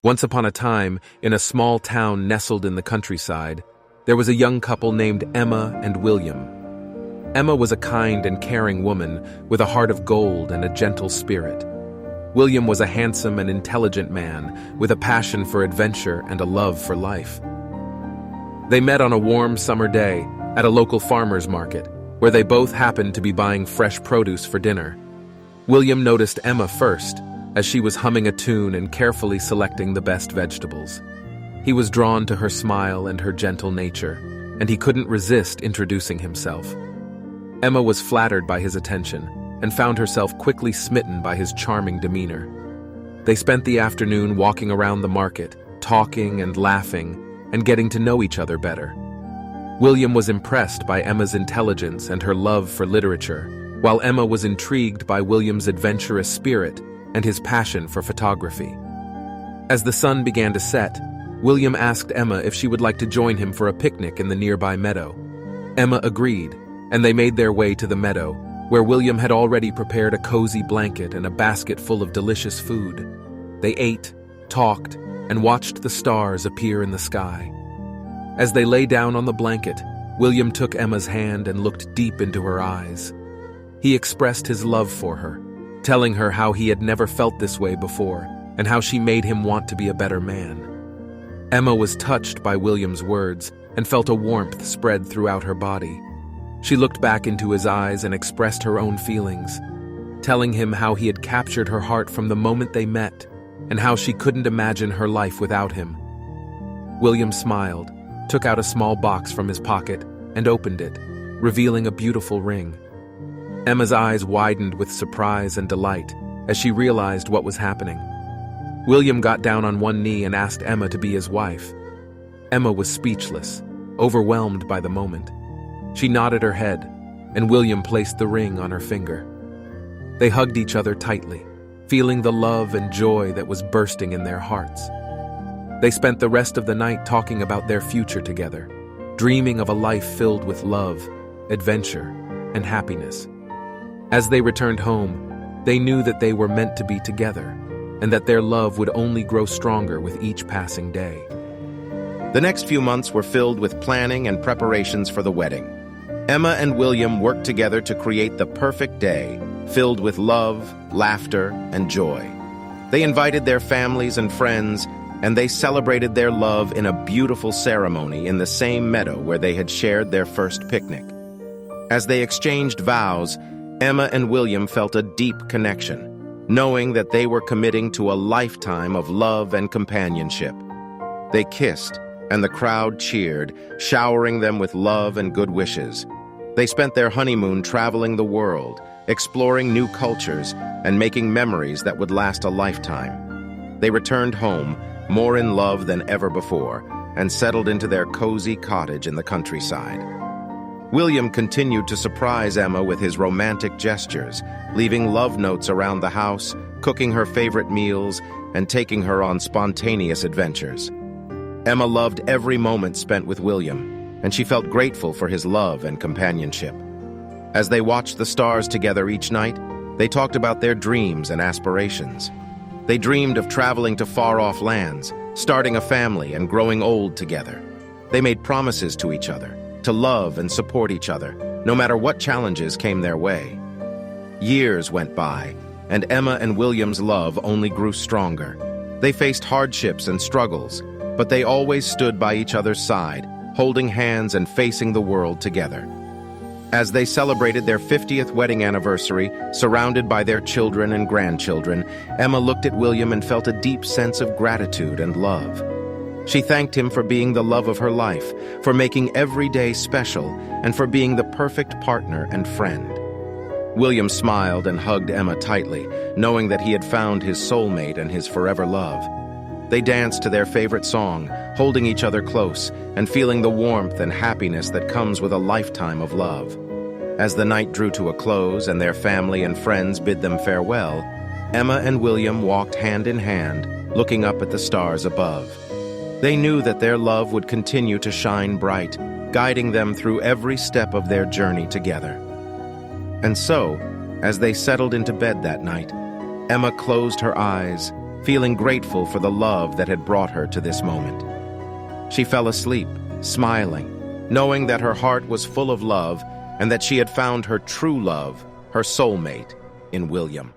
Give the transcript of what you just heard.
Once upon a time, in a small town nestled in the countryside, there was a young couple named Emma and William. Emma was a kind and caring woman with a heart of gold and a gentle spirit. William was a handsome and intelligent man with a passion for adventure and a love for life. They met on a warm summer day at a local farmer's market, where they both happened to be buying fresh produce for dinner. William noticed Emma first, as she was humming a tune and carefully selecting the best vegetables. He was drawn to her smile and her gentle nature, and he couldn't resist introducing himself. Emma was flattered by his attention and found herself quickly smitten by his charming demeanor. They spent the afternoon walking around the market, talking and laughing, and getting to know each other better. William was impressed by Emma's intelligence and her love for literature, while Emma was intrigued by William's adventurous spirit and his passion for photography. As the sun began to set, William asked Emma if she would like to join him for a picnic in the nearby meadow. Emma agreed, and they made their way to the meadow, where William had already prepared a cozy blanket and a basket full of delicious food. They ate, talked, and watched the stars appear in the sky. As they lay down on the blanket, William took Emma's hand and looked deep into her eyes. He expressed his love for her, telling her how he had never felt this way before and how she made him want to be a better man. Emma was touched by William's words and felt a warmth spread throughout her body. She looked back into his eyes and expressed her own feelings, telling him how he had captured her heart from the moment they met and how she couldn't imagine her life without him. William smiled, took out a small box from his pocket, and opened it, revealing a beautiful ring. Emma's eyes widened with surprise and delight as she realized what was happening. William got down on one knee and asked Emma to be his wife. Emma was speechless, overwhelmed by the moment. She nodded her head, and William placed the ring on her finger. They hugged each other tightly, feeling the love and joy that was bursting in their hearts. They spent the rest of the night talking about their future together, dreaming of a life filled with love, adventure, and happiness. As they returned home, they knew that they were meant to be together, and that their love would only grow stronger with each passing day. The next few months were filled with planning and preparations for the wedding. Emma and William worked together to create the perfect day, filled with love, laughter, and joy. They invited their families and friends, and they celebrated their love in a beautiful ceremony in the same meadow where they had shared their first picnic. As they exchanged vows, Emma and William felt a deep connection, knowing that they were committing to a lifetime of love and companionship. They kissed, and the crowd cheered, showering them with love and good wishes. They spent their honeymoon traveling the world, exploring new cultures, and making memories that would last a lifetime. They returned home, more in love than ever before, and settled into their cozy cottage in the countryside. William continued to surprise Emma with his romantic gestures, leaving love notes around the house, cooking her favorite meals, and taking her on spontaneous adventures. Emma loved every moment spent with William, and she felt grateful for his love and companionship. As they watched the stars together each night, they talked about their dreams and aspirations. They dreamed of traveling to far-off lands, starting a family, and growing old together. They made promises to each other, to love and support each other, no matter what challenges came their way. Years went by, and Emma and William's love only grew stronger. They faced hardships and struggles, but they always stood by each other's side, holding hands and facing the world together. As they celebrated their 50th wedding anniversary, surrounded by their children and grandchildren, Emma looked at William and felt a deep sense of gratitude and love. She thanked him for being the love of her life, for making every day special, and for being the perfect partner and friend. William smiled and hugged Emma tightly, knowing that he had found his soulmate and his forever love. They danced to their favorite song, holding each other close and feeling the warmth and happiness that comes with a lifetime of love. As the night drew to a close and their family and friends bid them farewell, Emma and William walked hand in hand, looking up at the stars above. They knew that their love would continue to shine bright, guiding them through every step of their journey together. And so, as they settled into bed that night, Emma closed her eyes, feeling grateful for the love that had brought her to this moment. She fell asleep, smiling, knowing that her heart was full of love and that she had found her true love, her soulmate, in William.